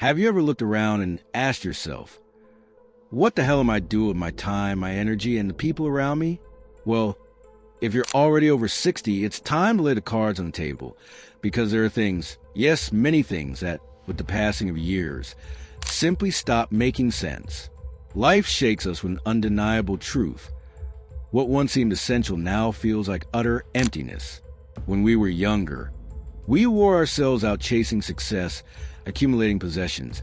Have you ever looked around and asked yourself, what the hell am I doing with my time, my energy, and the people around me? Well, if you're already over 60, it's time to lay the cards on the table, because there are things, yes, many things, that, with the passing of years, simply stop making sense. Life shakes us with an undeniable truth. What once seemed essential now feels like utter emptiness. When we were younger, we wore ourselves out chasing success, accumulating possessions,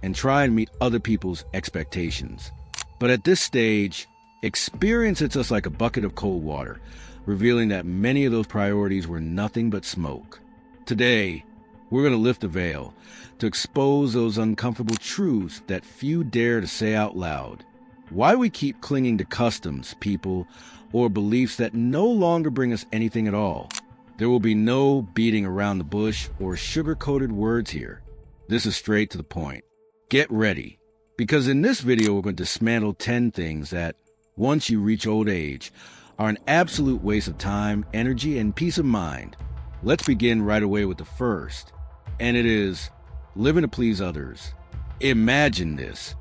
and trying to meet other people's expectations. But at this stage, experience hits us like a bucket of cold water, revealing that many of those priorities were nothing but smoke. Today, we're going to lift the veil to expose those uncomfortable truths that few dare to say out loud. Why we keep clinging to customs, people, or beliefs that no longer bring us anything at all. There will be no beating around the bush or sugar-coated words here. This is straight to the point. Get ready, because in this video we're going to dismantle 10 things that, once you reach old age, are an absolute waste of time, energy, and peace of mind. Let's begin right away with the first, and it is living to please others. Imagine this.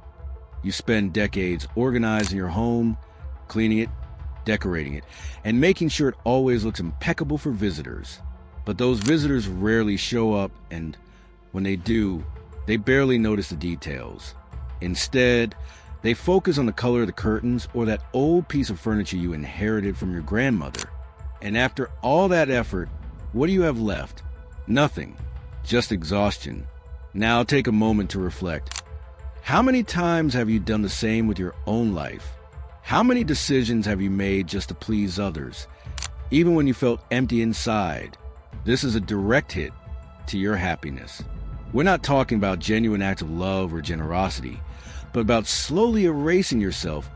You spend decades organizing your home, cleaning it, decorating it, and making sure it always looks impeccable for visitors. But those visitors rarely show up, and when they do, they barely notice the details. Instead, they focus on the color of the curtains or that old piece of furniture you inherited from your grandmother. And after all that effort, what do you have left? Nothing. Just exhaustion. Now take a moment to reflect. How many times have you done the same with your own life? How many decisions have you made just to please others, even when you felt empty inside? This is a direct hit to your happiness. We're not talking about genuine acts of love or generosity, but about slowly erasing yourself,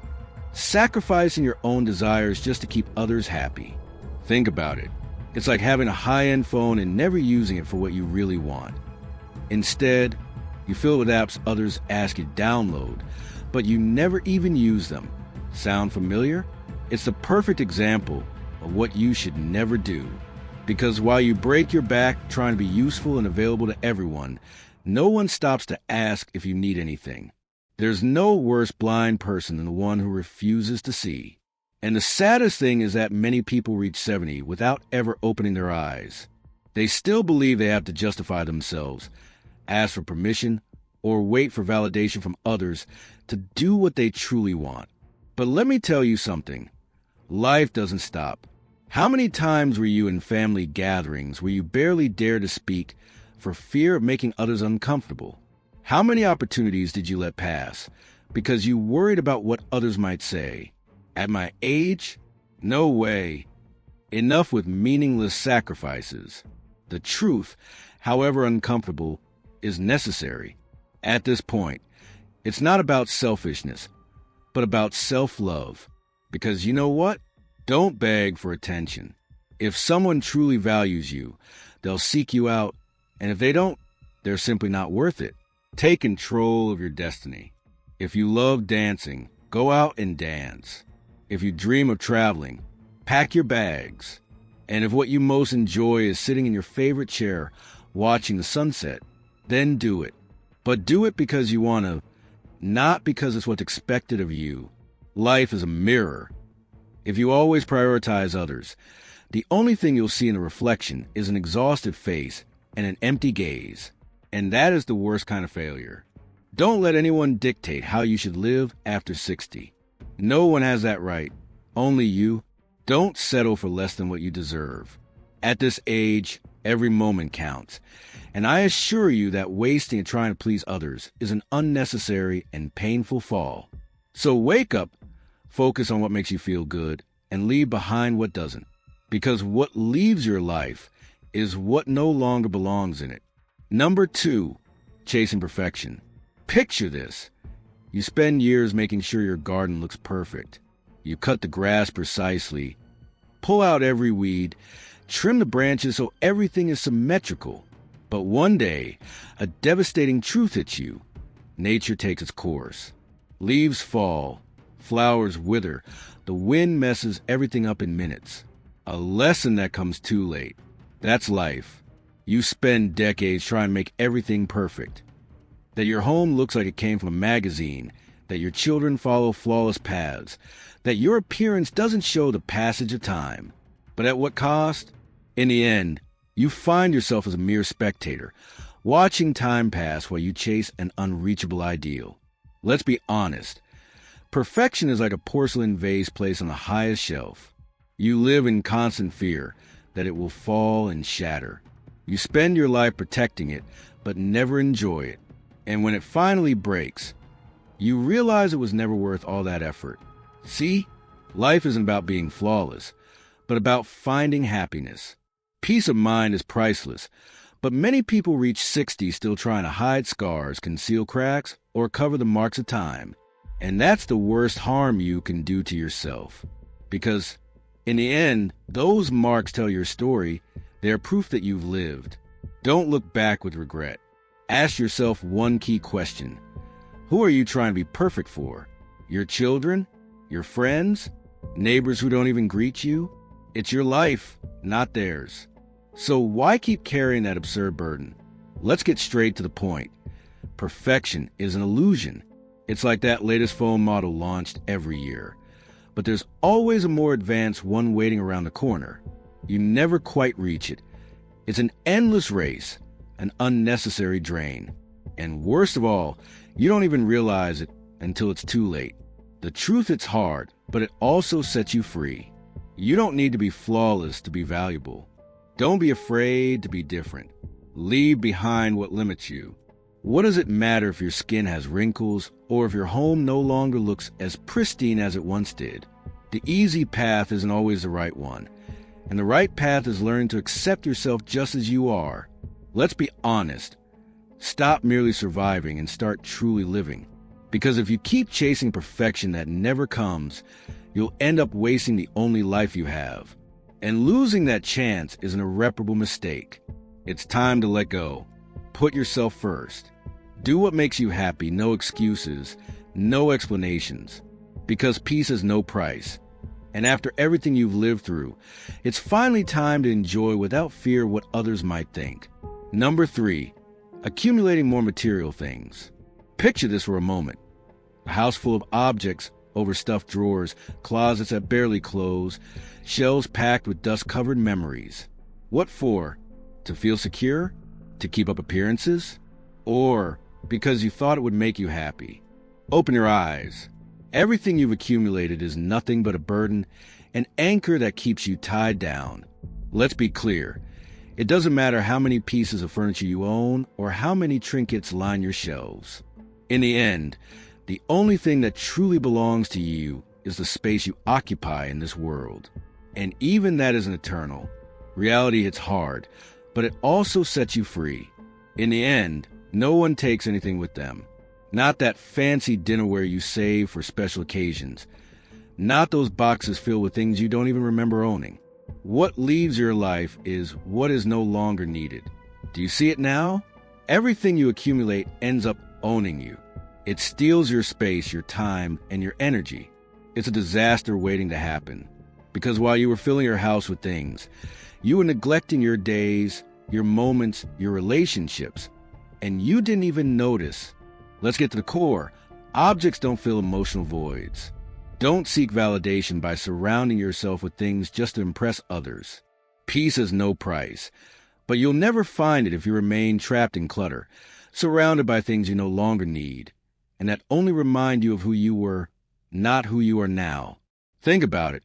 sacrificing your own desires just to keep others happy. Think about it. It's like having a high-end phone and never using it for what you really want. Instead, you fill it with apps others ask you to download, but you never even use them. Sound familiar? It's the perfect example of what you should never do. Because while you break your back trying to be useful and available to everyone, no one stops to ask if you need anything. There's no worse blind person than the one who refuses to see. And the saddest thing is that many people reach 70 without ever opening their eyes. They still believe they have to justify themselves, ask for permission, or wait for validation from others to do what they truly want. But let me tell you something. Life doesn't stop. How many times were you in family gatherings where you barely dared to speak for fear of making others uncomfortable? How many opportunities did you let pass because you worried about what others might say? At my age? No way. Enough with meaningless sacrifices. The truth, however uncomfortable, is necessary. At this point, it's not about selfishness, but about self-love. Because you know what? Don't beg for attention. If someone truly values you, they'll seek you out, and if they don't, they're simply not worth it. Take control of your destiny. If you love dancing, go out and dance. If you dream of traveling, pack your bags. And if what you most enjoy is sitting in your favorite chair, watching the sunset, then do it. But do it because you want to, not because it's what's expected of you. Life is a mirror. If you always prioritize others, the only thing you'll see in the reflection is an exhausted face and an empty gaze. And that is the worst kind of failure. Don't let anyone dictate how you should live after 60. No one has that right. Only you. Don't settle for less than what you deserve. At this age, every moment counts. And I assure you that wasting and trying to please others is an unnecessary and painful fall. So wake up, focus on what makes you feel good, and leave behind what doesn't. Because what leaves your life is what no longer belongs in it. Number 2, chasing perfection. Picture this. You spend years making sure your garden looks perfect. You cut the grass precisely, pull out every weed, trim the branches so everything is symmetrical. But one day, a devastating truth hits you. Nature takes its course. Leaves fall, flowers wither, the wind messes everything up in minutes. A lesson that comes too late. That's life. You spend decades trying to make everything perfect. That your home looks like it came from a magazine, that your children follow flawless paths, that your appearance doesn't show the passage of time. But at what cost? In the end, you find yourself as a mere spectator, watching time pass while you chase an unreachable ideal. Let's be honest. Perfection is like a porcelain vase placed on the highest shelf. You live in constant fear that it will fall and shatter. You spend your life protecting it, but never enjoy it. And when it finally breaks, you realize it was never worth all that effort. See, life isn't about being flawless, but about finding happiness. Peace of mind is priceless, but many people reach 60 still trying to hide scars, conceal cracks, or cover the marks of time. And that's the worst harm you can do to yourself. Because, in the end, those marks tell your story. They are proof that you've lived. Don't look back with regret. Ask yourself one key question. Who are you trying to be perfect for? Your children? Your friends? Neighbors who don't even greet you? It's your life, not theirs. So why keep carrying that absurd burden? Let's get straight to the point. Perfection is an illusion. It's like that latest phone model launched every year. But there's always a more advanced one waiting around the corner. You never quite reach it. It's an endless race, an unnecessary drain. And worst of all, you don't even realize it until it's too late. The truth, it's hard, but it also sets you free. You don't need to be flawless to be valuable. Don't be afraid to be different. Leave behind what limits you. What does it matter if your skin has wrinkles or if your home no longer looks as pristine as it once did? The easy path isn't always the right one. And the right path is learning to accept yourself just as you are. Let's be honest. Stop merely surviving and start truly living. Because if you keep chasing perfection that never comes, you'll end up wasting the only life you have. And losing that chance is an irreparable mistake. It's time to let go. Put yourself first. Do what makes you happy, no excuses, no explanations. Because peace has no price. And after everything you've lived through, it's finally time to enjoy without fear what others might think. Number 3, accumulating more material things. Picture this for a moment. A house full of objects, overstuffed drawers, closets that barely close, shelves packed with dust-covered memories. What for? To feel secure? To keep up appearances? Or because you thought it would make you happy? Open your eyes. Everything you've accumulated is nothing but a burden, an anchor that keeps you tied down. Let's be clear. It doesn't matter how many pieces of furniture you own or how many trinkets line your shelves. In the end, the only thing that truly belongs to you is the space you occupy in this world. And even that isn't eternal. Reality hits hard, but it also sets you free. In the end, no one takes anything with them. Not that fancy dinnerware you save for special occasions. Not those boxes filled with things you don't even remember owning. What leaves your life is what is no longer needed. Do you see it now? Everything you accumulate ends up owning you. It steals your space, your time, and your energy. It's a disaster waiting to happen. Because while you were filling your house with things, you were neglecting your days, your moments, your relationships, and you didn't even notice. Let's get to the core. Objects don't fill emotional voids. Don't seek validation by surrounding yourself with things just to impress others. Peace has no price, but you'll never find it if you remain trapped in clutter, surrounded by things you no longer need, and that only remind you of who you were, not who you are now. Think about it.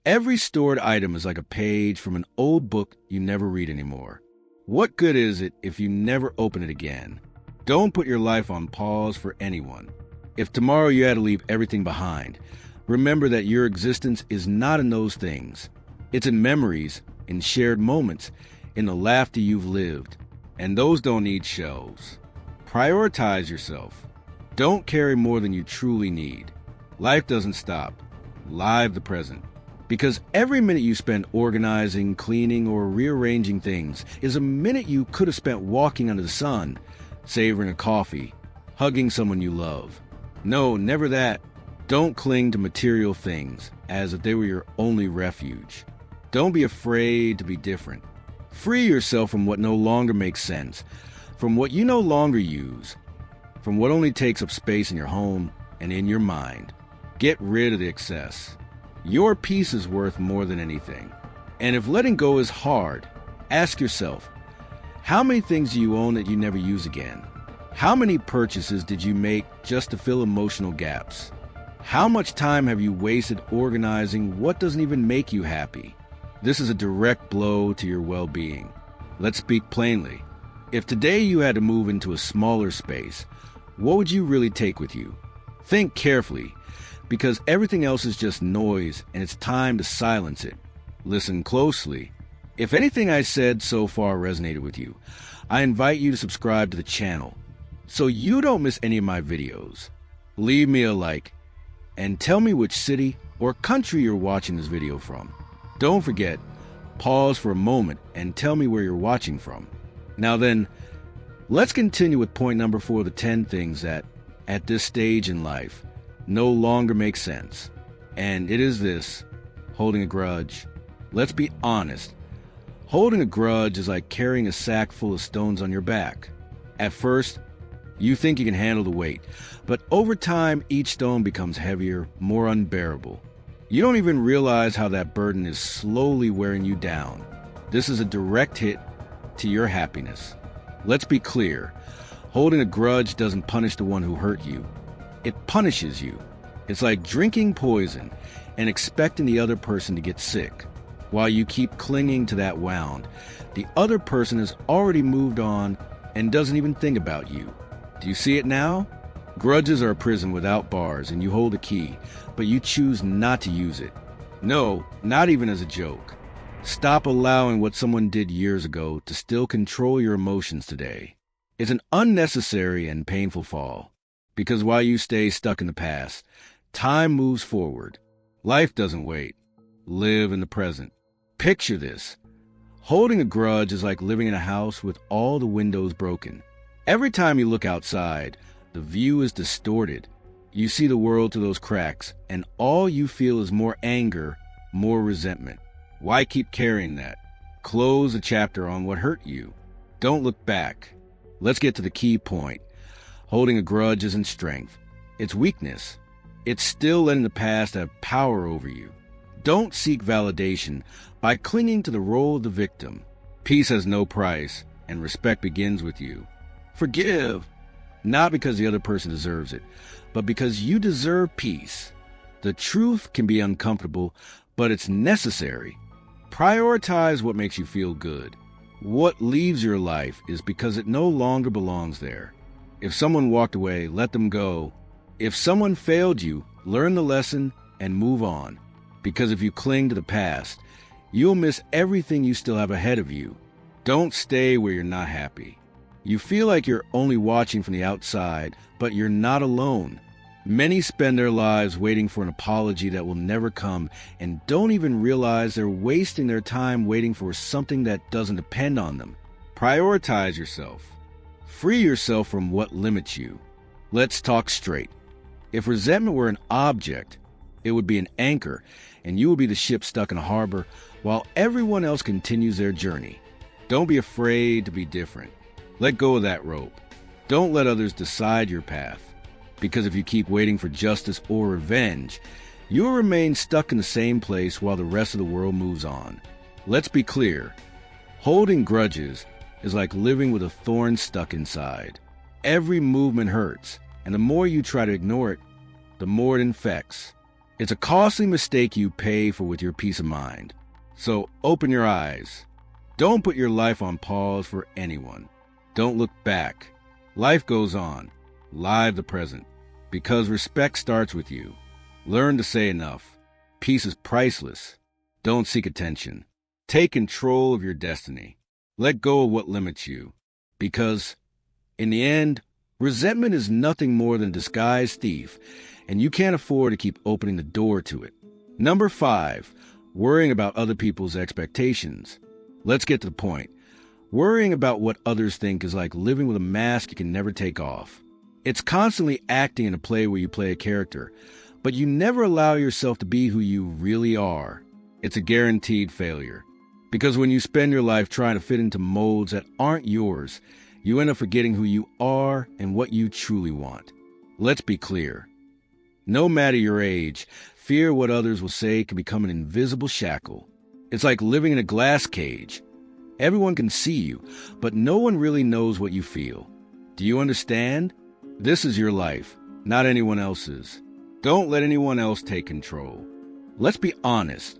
Every stored item is like a page from an old book you never read anymore. What good is it if you never open it again? Don't put your life on pause for anyone. If tomorrow you had to leave everything behind, remember that your existence is not in those things. It's in memories, in shared moments, in the laughter you've lived. And those don't need shelves. Prioritize yourself. Don't carry more than you truly need. Life doesn't stop. Live the present. Because every minute you spend organizing, cleaning, or rearranging things is a minute you could have spent walking under the sun, savoring a coffee, hugging someone you love. No, never that. Don't cling to material things as if they were your only refuge. Don't be afraid to be different. Free yourself from what no longer makes sense, from what you no longer use, from what only takes up space in your home and in your mind. Get rid of the excess. Your peace is worth more than anything. And if letting go is hard, ask yourself, how many things do you own that you never use again? How many purchases did you make just to fill emotional gaps? How much time have you wasted organizing what doesn't even make you happy? This is a direct blow to your well-being. Let's speak plainly. If today you had to move into a smaller space, what would you really take with you? Think carefully, because everything else is just noise and it's time to silence it. Listen closely. If anything I said so far resonated with you, I invite you to subscribe to the channel so you don't miss any of my videos. Leave me a like and tell me which city or country you're watching this video from. Don't forget, pause for a moment and tell me where you're watching from. Now then, let's continue with point number 4 of the 10 things that, at this stage in life, no longer make sense. And it is this: holding a grudge. Let's be honest. Holding a grudge is like carrying a sack full of stones on your back. At first, you think you can handle the weight, but over time, each stone becomes heavier, more unbearable. You don't even realize how that burden is slowly wearing you down. This is a direct hit to your happiness. Let's be clear. Holding a grudge doesn't punish the one who hurt you. It punishes you. It's like drinking poison and expecting the other person to get sick. While you keep clinging to that wound, the other person has already moved on and doesn't even think about you. Do you see it now? Grudges are a prison without bars, and you hold a key, but you choose not to use it. No, not even as a joke. Stop allowing what someone did years ago to still control your emotions today. It's an unnecessary and painful fall, because while you stay stuck in the past, time moves forward. Life doesn't wait. Live in the present. Picture this. Holding a grudge is like living in a house with all the windows broken. Every time you look outside, the view is distorted. You see the world through those cracks, and all you feel is more anger, more resentment. Why keep carrying that? Close a chapter on what hurt you. Don't look back. Let's get to the key point. Holding a grudge isn't strength. It's weakness. It's still letting the past have power over you. Don't seek validation by clinging to the role of the victim. Peace has no price, and respect begins with you. Forgive, not because the other person deserves it, but because you deserve peace. The truth can be uncomfortable, but it's necessary. Prioritize what makes you feel good. What leaves your life is because it no longer belongs there. If someone walked away, let them go. If someone failed you, learn the lesson and move on. Because if you cling to the past, you'll miss everything you still have ahead of you. Don't stay where you're not happy. You feel like you're only watching from the outside, but you're not alone. Many spend their lives waiting for an apology that will never come and don't even realize they're wasting their time waiting for something that doesn't depend on them. Prioritize yourself. Free yourself from what limits you. Let's talk straight. If resentment were an object, it would be an anchor, and you would be the ship stuck in a harbor while everyone else continues their journey. Don't be afraid to be different. Let go of that rope. Don't let others decide your path. Because if you keep waiting for justice or revenge, you'll remain stuck in the same place while the rest of the world moves on. Let's be clear. Holding grudges is like living with a thorn stuck inside. Every movement hurts, and the more you try to ignore it, the more it infects. It's a costly mistake you pay for with your peace of mind. So open your eyes. Don't put your life on pause for anyone. Don't look back. Life goes on. Live the present. Because respect starts with you. Learn to say enough. Peace is priceless. Don't seek attention. Take control of your destiny. Let go of what limits you. Because, in the end, resentment is nothing more than a disguised thief, and you can't afford to keep opening the door to it. Number 5, worrying about other people's expectations. Let's get to the point. Worrying about what others think is like living with a mask you can never take off. It's constantly acting in a play where you play a character, but you never allow yourself to be who you really are. It's a guaranteed failure. Because when you spend your life trying to fit into molds that aren't yours, You end up forgetting who you are and what you truly want. Let's be clear. No matter your age, fear what others will say can become an invisible shackle. It's like living in a glass cage. Everyone can see you, but no one really knows what you feel. Do you understand? This is your life, not anyone else's. Don't let anyone else take control. Let's be honest.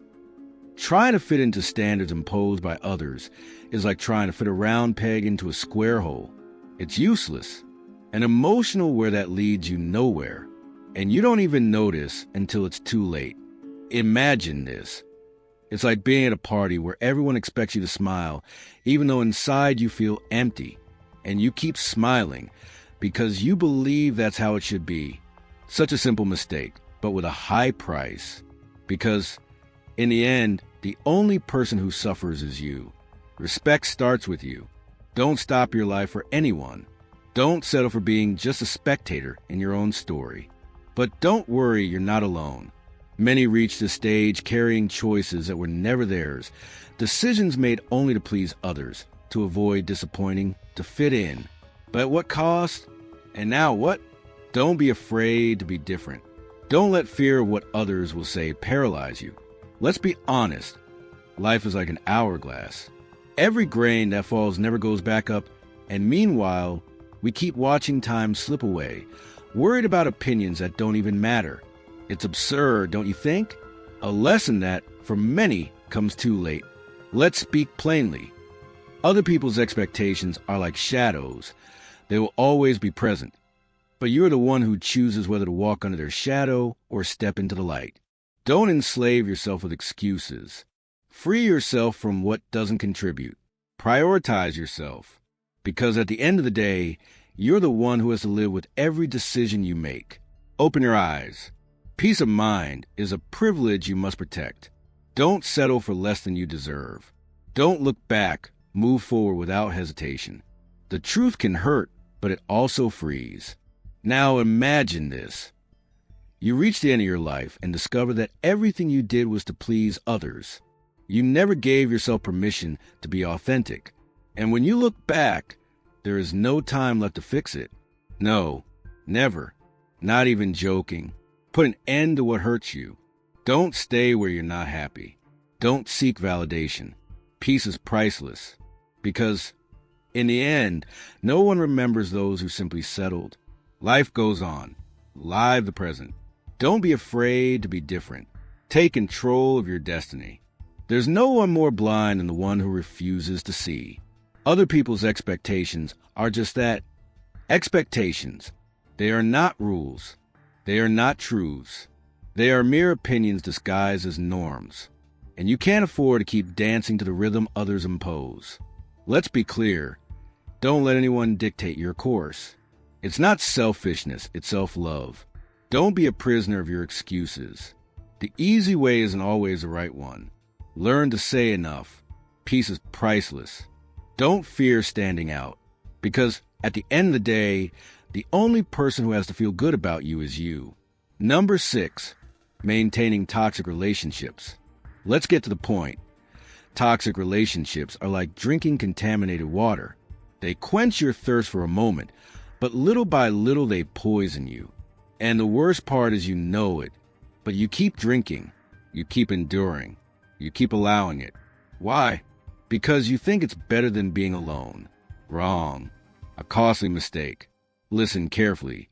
Trying to fit into standards imposed by others is like trying to fit a round peg into a square hole. It's useless and emotional where that leads you nowhere. And you don't even notice until it's too late. Imagine this. It's like being at a party where everyone expects you to smile, even though inside you feel empty. And you keep smiling because you believe that's how it should be. Such a simple mistake, but with a high price. Because in the end, the only person who suffers is you. Respect starts with you. Don't stop your life for anyone. Don't settle for being just a spectator in your own story. But don't worry, you're not alone. Many reach this stage carrying choices that were never theirs, decisions made only to please others, to avoid disappointing, to fit in. But at what cost? And now what? Don't be afraid to be different. Don't let fear of what others will say paralyze you. Let's be honest. Life is like an hourglass. Every grain that falls never goes back up, and meanwhile, we keep watching time slip away, worried about opinions that don't even matter. It's absurd, don't you think? A lesson that, for many, comes too late. Let's speak plainly. Other people's expectations are like shadows. They will always be present. But you're the one who chooses whether to walk under their shadow or step into the light. Don't enslave yourself with excuses. Free yourself from what doesn't contribute. Prioritize yourself. Because at the end of the day, you're the one who has to live with every decision you make. Open your eyes. Peace of mind is a privilege you must protect. Don't settle for less than you deserve. Don't look back. Move forward without hesitation. The truth can hurt, but it also frees. Now imagine this. You reach the end of your life and discover that everything you did was to please others. You never gave yourself permission to be authentic. And when you look back, there is no time left to fix it. No, never. Not even joking. Put an end to what hurts you. Don't stay where you're not happy. Don't seek validation. Peace is priceless. Because, in the end, no one remembers those who simply settled. Life goes on. Live the present. Don't be afraid to be different. Take control of your destiny. There's no one more blind than the one who refuses to see. Other people's expectations are just that, expectations. They are not rules. They are not truths. They are mere opinions disguised as norms. And you can't afford to keep dancing to the rhythm others impose. Let's be clear. Don't let anyone dictate your course. It's not selfishness, it's self-love. Don't be a prisoner of your excuses. The easy way isn't always the right one. Learn to say enough. Peace is priceless. Don't fear standing out, because at the end of the day, the only person who has to feel good about you is you. Number 6, maintaining toxic relationships. Let's get to the point. Toxic relationships are like drinking contaminated water. They quench your thirst for a moment, but little by little they poison you. And the worst part is you know it, but you keep drinking, you keep enduring, you keep allowing it. Why? Because you think it's better than being alone. Wrong. A costly mistake. Listen carefully.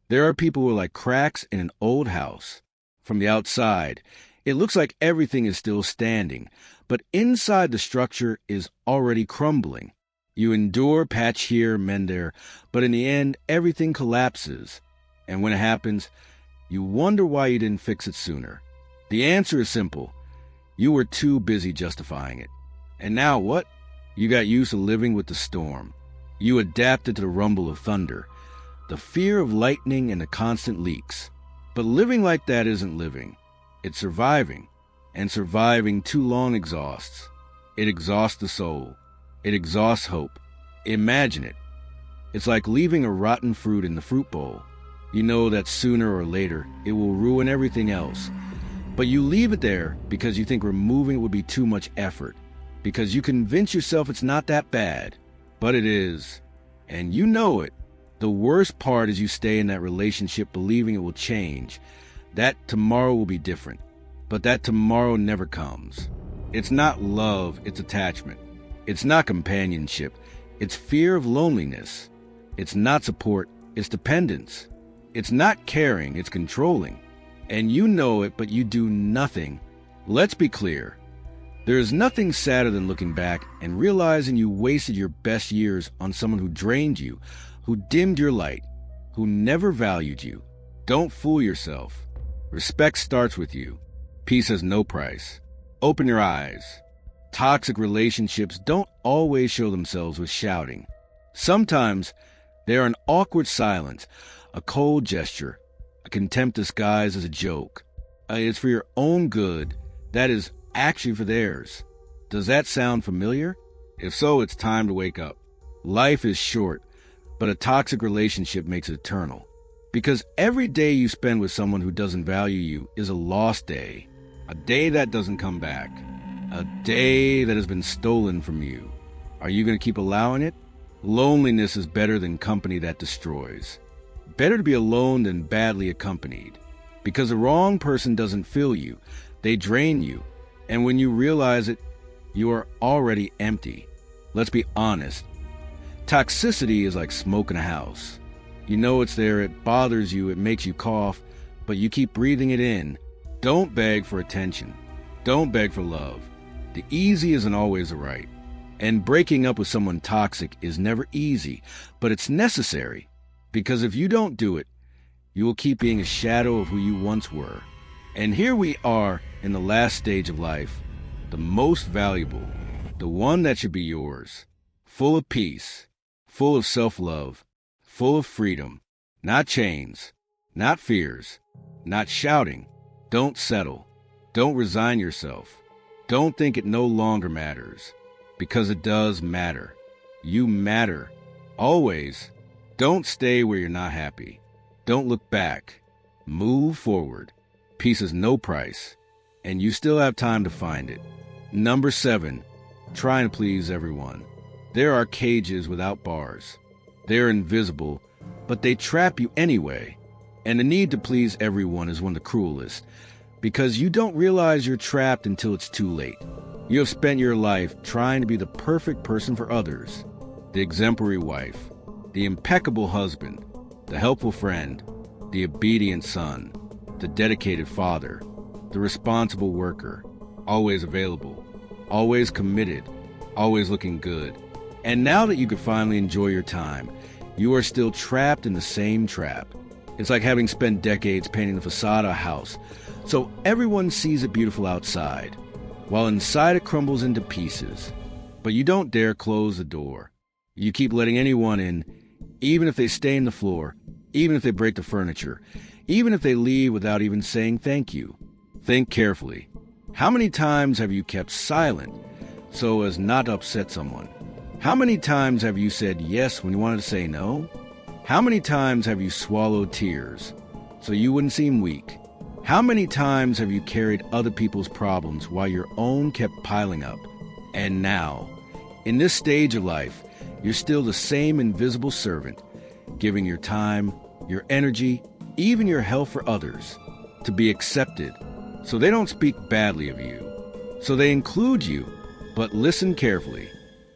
There are people who are like cracks in an old house. From the outside, it looks like everything is still standing, but inside the structure is already crumbling. You endure, patch here, mend there, but in the end, everything collapses. And when it happens, you wonder why you didn't fix it sooner. The answer is simple. You were too busy justifying it. And now what? You got used to living with the storm. You adapted to the rumble of thunder, the fear of lightning and the constant leaks. But living like that isn't living. It's surviving. And surviving too long exhausts. It exhausts the soul. It exhausts hope. Imagine it. It's like leaving a rotten fruit in the fruit bowl. You know that sooner or later it will ruin everything else. But you leave it there because you think removing it would be too much effort. Because you convince yourself it's not that bad. But it is. And you know it. The worst part is you stay in that relationship believing it will change, that tomorrow will be different, but that tomorrow never comes. It's not love, it's attachment. It's not companionship, it's fear of loneliness. It's not support, it's dependence. It's not caring, it's controlling. And you know it, but you do nothing. Let's be clear. There is nothing sadder than looking back and realizing you wasted your best years on someone who drained you, who dimmed your light, who never valued you. Don't fool yourself. Respect starts with you. Peace has no price. Open your eyes. Toxic relationships don't always show themselves with shouting. Sometimes they are an awkward silence, a cold gesture, a contempt disguised as a joke. It's for your own good. That is actually for theirs. Does that sound familiar? If so, it's time to wake up. Life is short, but a toxic relationship makes it eternal. Because every day you spend with someone who doesn't value you is a lost day. A day that doesn't come back. A day that has been stolen from you. Are you going to keep allowing it? Loneliness is better than company that destroys. Better to be alone than badly accompanied. Because the wrong person doesn't fill you. They drain you. And when you realize it, you are already empty. Let's be honest. Toxicity is like smoke in a house. You know it's there, it bothers you, it makes you cough, but you keep breathing it in. Don't beg for attention. Don't beg for love. The easy isn't always the right. And breaking up with someone toxic is never easy, but it's necessary. Because if you don't do it, you will keep being a shadow of who you once were. And here we are in the last stage of life, the most valuable, the one that should be yours, full of peace, full of self-love, full of freedom, not chains, not fears, not shouting. Don't settle. Don't resign yourself. Don't think it no longer matters, because it does matter. You matter. Always. Don't stay where you're not happy. Don't look back. Move forward. Peace is no price, and you still have time to find it. Number 7, trying to please everyone. There are cages without bars. They're invisible, but they trap you anyway. And the need to please everyone is one of the cruelest, because you don't realize you're trapped until it's too late. You have spent your life trying to be the perfect person for others, the exemplary wife, the impeccable husband, the helpful friend, the obedient son, the dedicated father, the responsible worker, always available, always committed, always looking good. And now that you can finally enjoy your time, you are still trapped in the same trap. It's like having spent decades painting the facade of a house, so everyone sees it beautiful outside, while inside it crumbles into pieces. But you don't dare close the door. You keep letting anyone in, even if they stain the floor, even if they break the furniture, even if they leave without even saying thank you. Think carefully. How many times have you kept silent so as not to upset someone? How many times have you said yes when you wanted to say no? How many times have you swallowed tears so you wouldn't seem weak? How many times have you carried other people's problems while your own kept piling up? And now, in this stage of life, you're still the same invisible servant, giving your time, your energy, even your health for others, to be accepted, so they don't speak badly of you, so they include you. But listen carefully.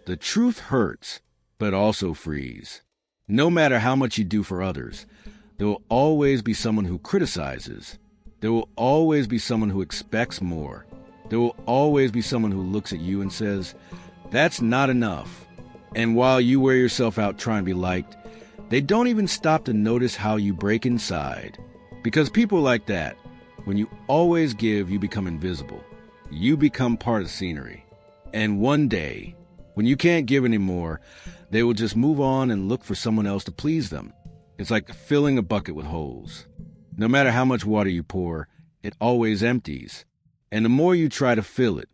The truth hurts, but also frees. No matter how much you do for others, there will always be someone who criticizes. There will always be someone who expects more. There will always be someone who looks at you and says, "That's not enough." And while you wear yourself out trying to be liked, they don't even stop to notice how you break inside. Because people like that, when you always give, you become invisible. You become part of the scenery. And one day, when you can't give anymore, they will just move on and look for someone else to please them. It's like filling a bucket with holes. No matter how much water you pour, it always empties. And the more you try to fill it,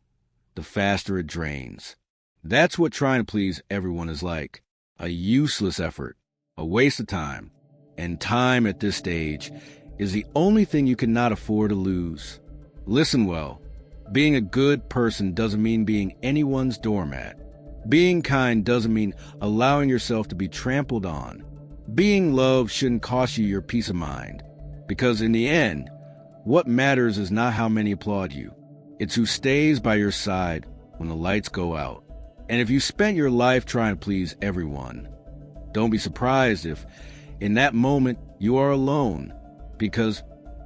the faster it drains. That's what trying to please everyone is like. A useless effort, a waste of time. And time at this stage is the only thing you cannot afford to lose. Listen well. Being a good person doesn't mean being anyone's doormat. Being kind doesn't mean allowing yourself to be trampled on. Being loved shouldn't cost you your peace of mind. Because in the end, what matters is not how many applaud you. It's who stays by your side when the lights go out. And if you spent your life trying to please everyone, don't be surprised if, in that moment, you are alone. Because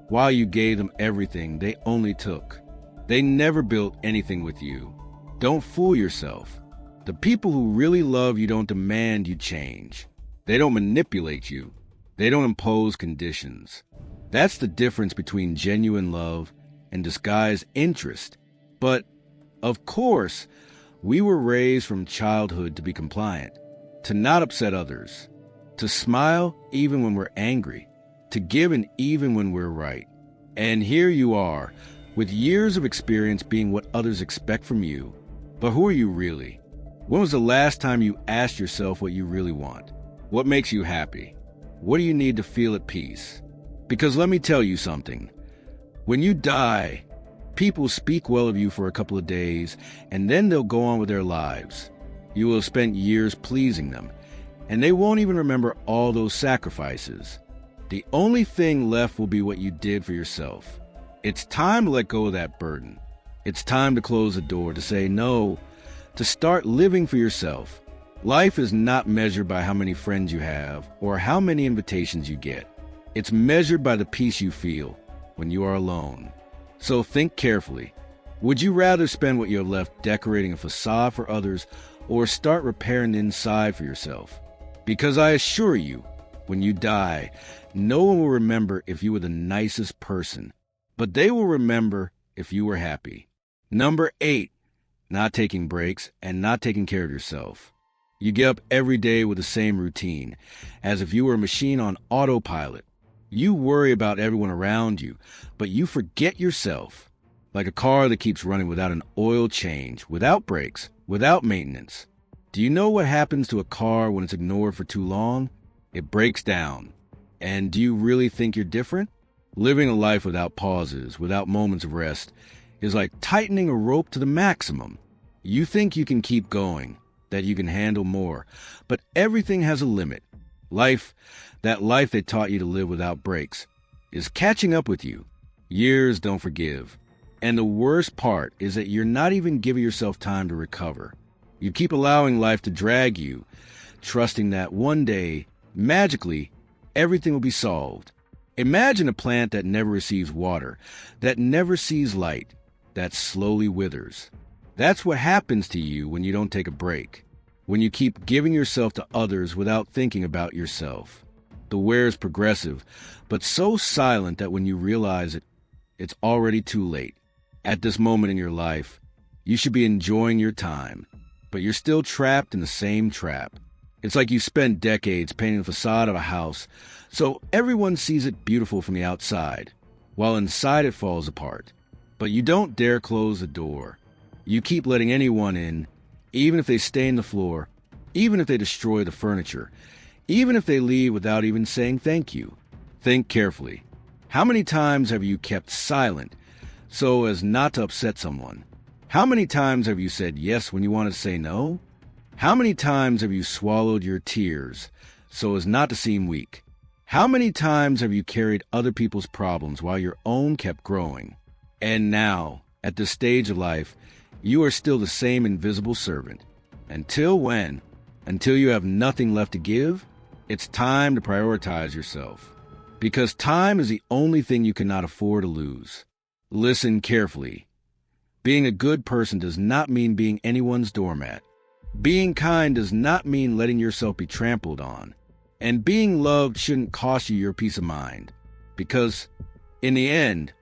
while you gave them everything, they only took. They never built anything with you. Don't fool yourself. The people who really love you don't demand you change. They don't manipulate you. They don't impose conditions. That's the difference between genuine love and disguised interest. But, of course, we were raised from childhood to be compliant, to not upset others, to smile even when we're angry, to give and even when we're right. And here you are, with years of experience being what others expect from you. But who are you really? When was the last time you asked yourself what you really want? What makes you happy? What do you need to feel at peace? Because let me tell you something. When you die, people speak well of you for a couple of days, and then they'll go on with their lives. You will have spent years pleasing them, and they won't even remember all those sacrifices. The only thing left will be what you did for yourself. It's time to let go of that burden. It's time to close the door, to say no, to start living for yourself. Life is not measured by how many friends you have or how many invitations you get. It's measured by the peace you feel when you are alone. So think carefully. Would you rather spend what you have left decorating a facade for others or start repairing the inside for yourself? Because I assure you, when you die, no one will remember if you were the nicest person, but they will remember if you were happy. Number 8, not taking breaks and not taking care of yourself. You get up every day with the same routine, as if you were a machine on autopilot. You worry about everyone around you, but you forget yourself. Like a car that keeps running without an oil change, without brakes, without maintenance. Do you know what happens to a car when it's ignored for too long? It breaks down. And do you really think you're different? Living a life without pauses, without moments of rest, is like tightening a rope to the maximum. You think you can keep going, that you can handle more, but everything has a limit. Life, that life they taught you to live without breaks, is catching up with you. Years don't forgive. And the worst part is that you're not even giving yourself time to recover. You keep allowing life to drag you, trusting that one day, magically, everything will be solved. Imagine a plant that never receives water, that never sees light, that slowly withers. That's what happens to you when you don't take a break, when you keep giving yourself to others without thinking about yourself. The wear is progressive, but so silent that when you realize it, it's already too late. At this moment in your life, you should be enjoying your time, but you're still trapped in the same trap. It's like you spent decades painting the facade of a house so everyone sees it beautiful from the outside, while inside it falls apart. But you don't dare close the door. You keep letting anyone in, even if they stain the floor, even if they destroy the furniture, even if they leave without even saying thank you. Think carefully. How many times have you kept silent so as not to upset someone? How many times have you said yes when you wanted to say no? How many times have you swallowed your tears so as not to seem weak? How many times have you carried other people's problems while your own kept growing? And now, at this stage of life, you are still the same invisible servant. Until when? Until you have nothing left to give? It's time to prioritize yourself. Because time is the only thing you cannot afford to lose. Listen carefully. Being a good person does not mean being anyone's doormat. Being kind does not mean letting yourself be trampled on. And being loved shouldn't cost you your peace of mind. Because, in the end,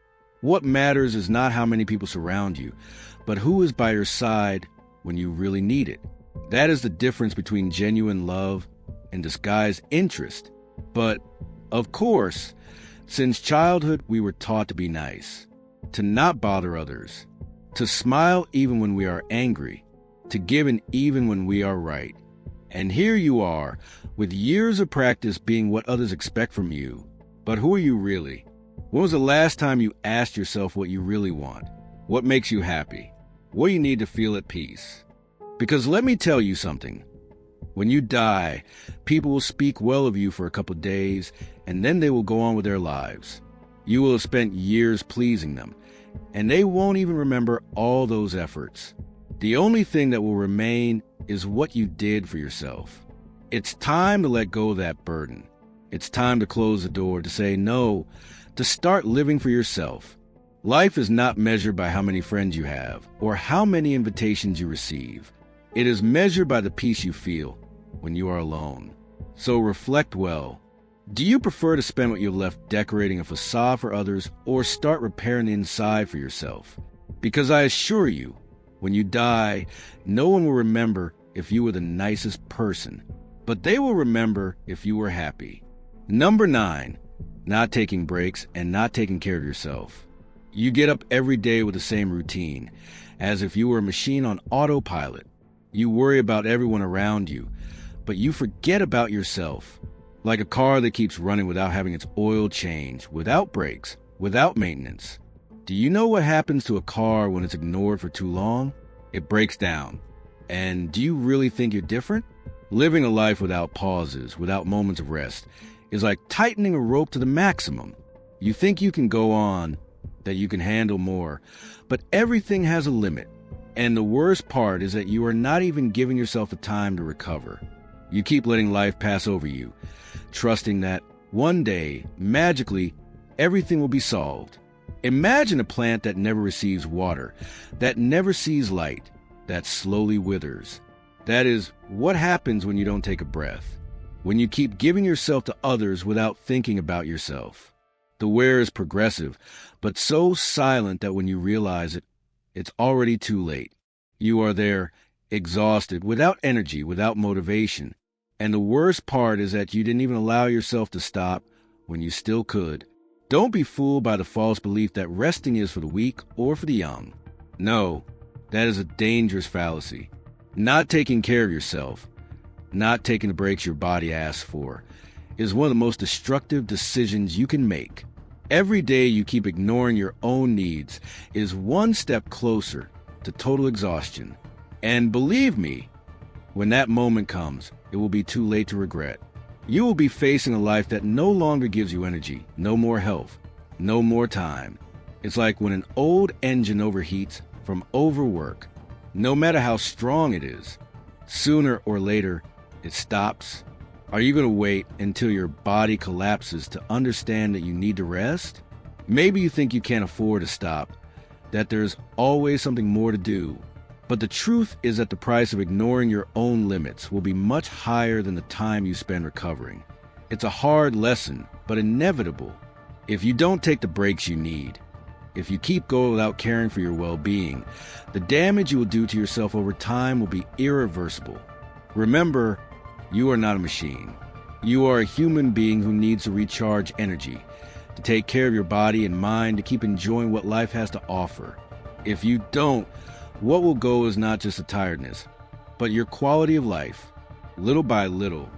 what matters is not how many people surround you, but who is by your side when you really need it. That is the difference between genuine love and disguised interest. But, of course, since childhood we were taught to be nice, to not bother others, to smile even when we are angry, to give and even when we are right. And here you are, with years of practice being what others expect from you. But who are you really? When was the last time you asked yourself what you really want? What makes you happy? What do you need to feel at peace? Because let me tell you something. When you die, people will speak well of you for a couple of days, and then they will go on with their lives. You will have spent years pleasing them, and they won't even remember all those efforts. The only thing that will remain is what you did for yourself. It's time to let go of that burden. It's time to close the door, to say no, to start living for yourself. Life is not measured by how many friends you have or how many invitations you receive. It is measured by the peace you feel when you are alone. So reflect well. Do you prefer to spend what you've left decorating a facade for others or start repairing the inside for yourself? Because I assure you, when you die, no one will remember if you were the nicest person, but they will remember if you were happy. Number 9, not taking breaks and not taking care of yourself. You get up every day with the same routine, as if you were a machine on autopilot. You worry about everyone around you, but you forget about yourself. Like a car that keeps running without having its oil changed, without brakes, without maintenance. Do you know what happens to a car when it's ignored for too long? It breaks down. And do you really think you're different? Living a life without pauses, without moments of rest, is like tightening a rope to the maximum. You think you can go on, that you can handle more, but everything has a limit. And the worst part is that you are not even giving yourself the time to recover. You keep letting life pass over you, trusting that one day, magically, everything will be solved. Imagine a plant that never receives water, that never sees light, that slowly withers. That is what happens when you don't take a breath, when you keep giving yourself to others without thinking about yourself. The wear is progressive, but so silent that when you realize it, it's already too late. You are there, exhausted, without energy, without motivation. And the worst part is that you didn't even allow yourself to stop when you still could. Don't be fooled by the false belief that resting is for the weak or for the young. No, that is a dangerous fallacy. Not taking care of yourself, not taking the breaks your body asks for, is one of the most destructive decisions you can make. Every day you keep ignoring your own needs is one step closer to total exhaustion. And believe me, when that moment comes, it will be too late to regret. You will be facing a life that no longer gives you energy, no more health, no more time. It's like when an old engine overheats from overwork. No matter how strong it is, sooner or later, it stops. Are you going to wait until your body collapses to understand that you need to rest? Maybe you think you can't afford to stop, that there's always something more to do. But the truth is that the price of ignoring your own limits will be much higher than the time you spend recovering. It's a hard lesson, but inevitable. If you don't take the breaks you need, if you keep going without caring for your well-being, the damage you will do to yourself over time will be irreversible. Remember, you are not a machine. You are a human being who needs to recharge energy, to take care of your body and mind, to keep enjoying what life has to offer. If you don't, what will go is not just the tiredness, but your quality of life, little by little,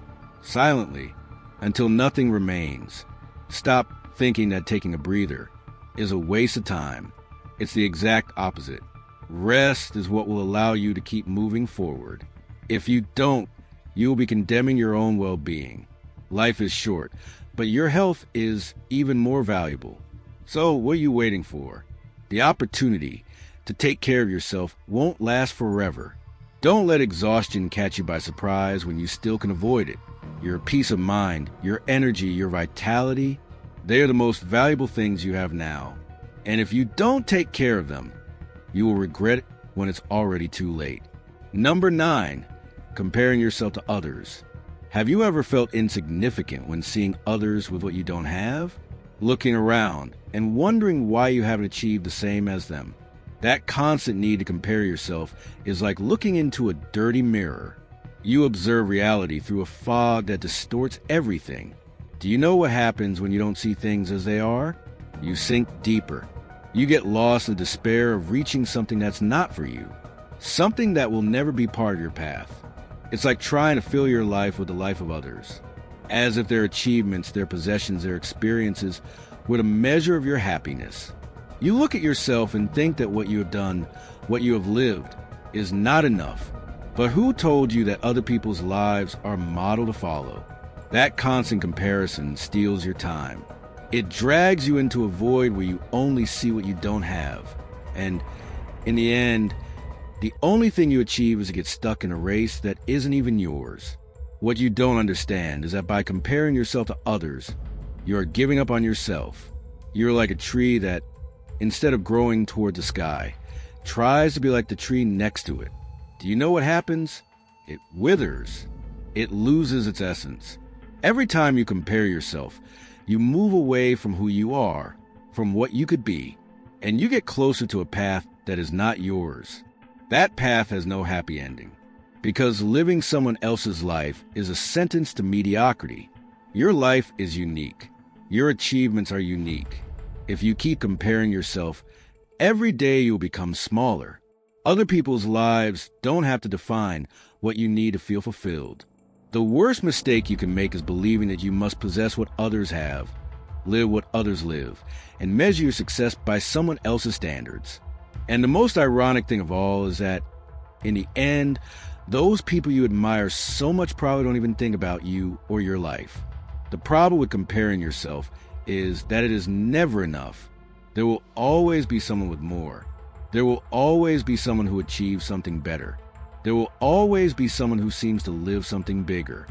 silently, until nothing remains. Stop thinking that taking a breather is a waste of time. It's the exact opposite. Rest is what will allow you to keep moving forward. If you don't, you will be condemning your own well-being. Life is short, but your health is even more valuable. So what are you waiting for? The opportunity to take care of yourself won't last forever. Don't let exhaustion catch you by surprise when you still can avoid it. Your peace of mind, your energy, your vitality, they are the most valuable things you have now. And if you don't take care of them, you will regret it when it's already too late. Number 9, comparing yourself to others. Have you ever felt insignificant when seeing others with what you don't have? Looking around and wondering why you haven't achieved the same as them. That constant need to compare yourself is like looking into a dirty mirror. You observe reality through a fog that distorts everything. Do you know what happens when you don't see things as they are? You sink deeper. You get lost in the despair of reaching something that's not for you, something that will never be part of your path. It's like trying to fill your life with the life of others, as if their achievements, their possessions, their experiences were a measure of your happiness. You look at yourself and think that what you have done, what you have lived, is not enough. But who told you that other people's lives are a model to follow? That constant comparison steals your time. It drags you into a void where you only see what you don't have. And in the end, the only thing you achieve is to get stuck in a race that isn't even yours. What you don't understand is that by comparing yourself to others, you are giving up on yourself. You're like a tree that, instead of growing toward the sky, tries to be like the tree next to it. Do you know what happens? It withers. It loses its essence. Every time you compare yourself, you move away from who you are, from what you could be, and you get closer to a path that is not yours. That path has no happy ending, because living someone else's life is a sentence to mediocrity. Your life is unique. Your achievements are unique. If you keep comparing yourself, every day you'll become smaller. Other people's lives don't have to define what you need to feel fulfilled. The worst mistake you can make is believing that you must possess what others have, live what others live, and measure your success by someone else's standards. And the most ironic thing of all is that, in the end, those people you admire so much probably don't even think about you or your life. The problem with comparing yourself is that it is never enough. There will always be someone with more. There will always be someone who achieves something better. There will always be someone who seems to live something bigger.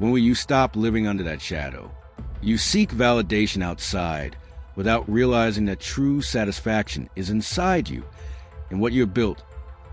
When will you stop living under that shadow? You seek validation outside without realizing that true satisfaction is inside you, in what you have built,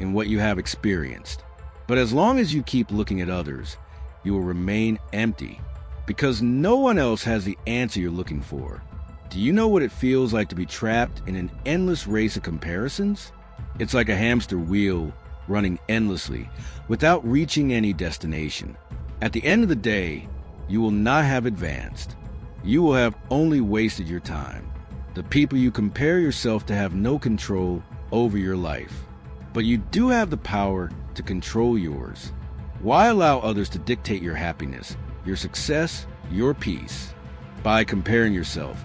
in what you have experienced. But as long as you keep looking at others, you will remain empty, because no one else has the answer you're looking for. Do you know what it feels like to be trapped in an endless race of comparisons? It's like a hamster wheel running endlessly without reaching any destination. At the end of the day, you will not have advanced. You will have only wasted your time. The people you compare yourself to have no control over your life, but you do have the power to control yours. Why allow others to dictate your happiness, your success, your peace? By comparing yourself,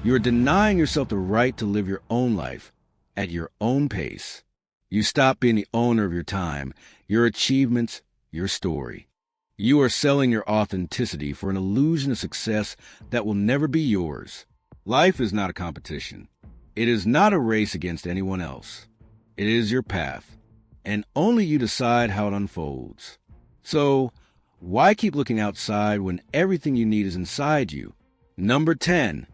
you are denying yourself the right to live your own life at your own pace. You stop being the owner of your time, your achievements, your story. You are selling your authenticity for an illusion of success that will never be yours. Life is not a competition. It is not a race against anyone else. It is your path, and only you decide how it unfolds. So, why keep looking outside when everything you need is inside you? Number 10,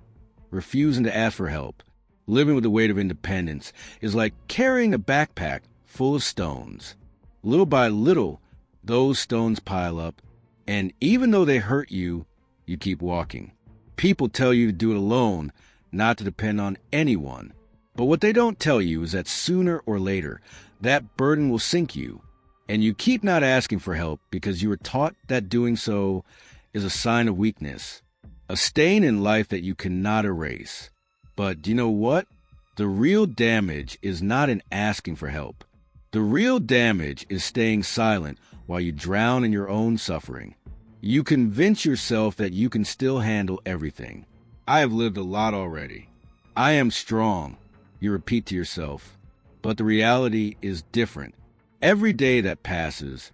refusing to ask for help. Living with the weight of independence is like carrying a backpack full of stones. Little by little, those stones pile up, and even though they hurt you, you keep walking. People tell you to do it alone, not to depend on anyone. But what they don't tell you is that sooner or later, that burden will sink you, and you keep not asking for help because you were taught that doing so is a sign of weakness, a stain in life that you cannot erase. But do you know what? The real damage is not in asking for help. The real damage is staying silent while you drown in your own suffering. You convince yourself that you can still handle everything. I have lived a lot already. I am strong, you repeat to yourself. But the reality is different. Every day that passes,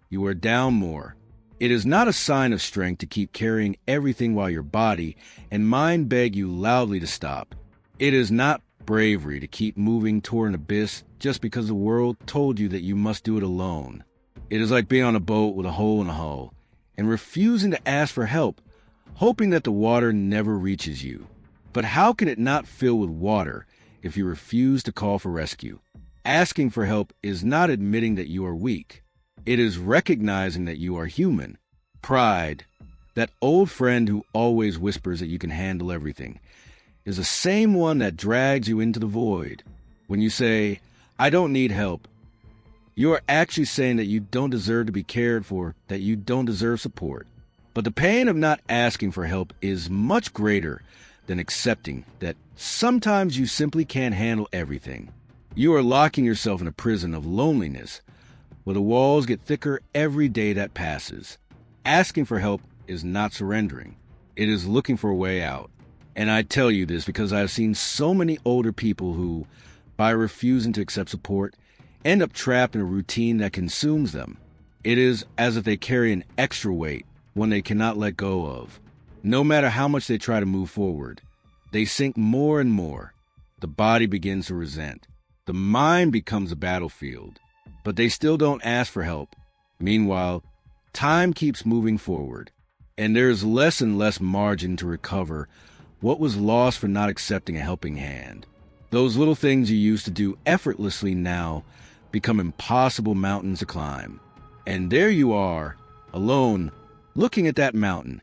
you are down more. It is not a sign of strength to keep carrying everything while your body and mind beg you loudly to stop. It is not bravery to keep moving toward an abyss just because the world told you that you must do it alone. It is like being on a boat with a hole in the hull and refusing to ask for help, hoping that the water never reaches you. But how can it not fill with water if you refuse to call for rescue? Asking for help is not admitting that you are weak. It is recognizing that you are human. Pride, that old friend who always whispers that you can handle everything, is the same one that drags you into the void. When you say, "I don't need help," you are actually saying that you don't deserve to be cared for, that you don't deserve support. But the pain of not asking for help is much greater than accepting that sometimes you simply can't handle everything. You are locking yourself in a prison of loneliness, where the walls get thicker every day that passes. Asking for help is not surrendering. It is looking for a way out. And I tell you this because I've seen so many older people who, by refusing to accept support, end up trapped in a routine that consumes them. It is as if they carry an extra weight, one they cannot let go of. No matter how much they try to move forward, they sink more and more. The body begins to resent. The mind becomes a battlefield, but they still don't ask for help. Meanwhile, time keeps moving forward, and there is less and less margin to recover what was lost for not accepting a helping hand. Those little things you used to do effortlessly now become impossible mountains to climb. And there you are, alone, looking at that mountain,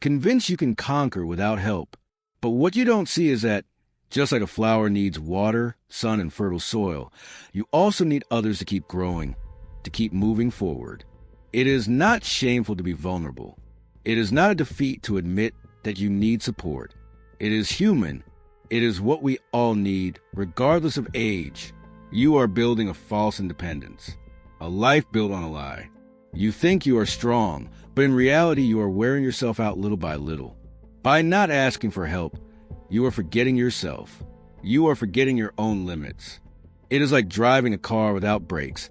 convinced you can conquer without help. But what you don't see is that, just like a flower needs water, sun, and fertile soil, you also need others to keep growing, to keep moving forward. It is not shameful to be vulnerable. It is not a defeat to admit that you need support. It is human. It is what we all need, regardless of age. You are building a false independence, a life built on a lie. You think you are strong, but in reality you are wearing yourself out little by little. By not asking for help, you are forgetting yourself. You are forgetting your own limits. It is like driving a car without brakes,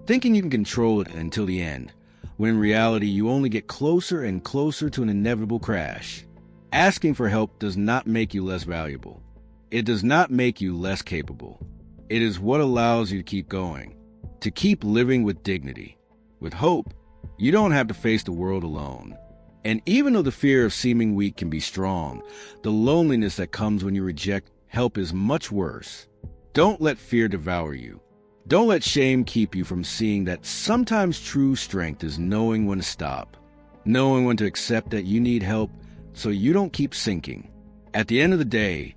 thinking you can control it until the end, when in reality you only get closer and closer to an inevitable crash. Asking for help does not make you less valuable. It does not make you less capable. It is what allows you to keep going, to keep living with dignity. With hope, you don't have to face the world alone. And even though the fear of seeming weak can be strong, the loneliness that comes when you reject help is much worse. Don't let fear devour you. Don't let shame keep you from seeing that sometimes true strength is knowing when to stop, knowing when to accept that you need help so you don't keep sinking. At the end of the day,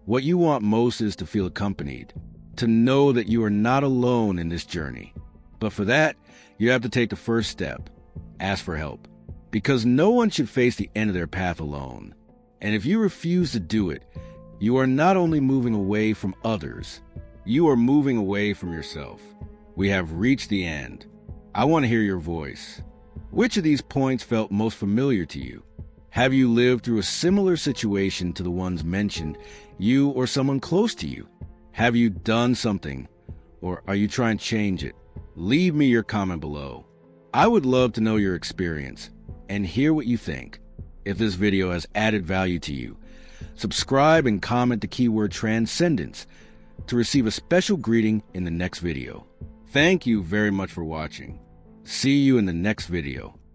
what you want most is to feel accompanied, to know that you are not alone in this journey. But for that, you have to take the first step, ask for help. Because no one should face the end of their path alone. And if you refuse to do it, you are not only moving away from others, you are moving away from yourself. We have reached the end. I want to hear your voice. Which of these points felt most familiar to you? Have you lived through a similar situation to the ones mentioned, you or someone close to you? Have you done something, or are you trying to change it? Leave me your comment below. I would love to know your experience and hear what you think. If this video has added value to you, subscribe and comment the keyword transcendence to receive a special greeting in the next video. Thank you very much for watching. See you in the next video.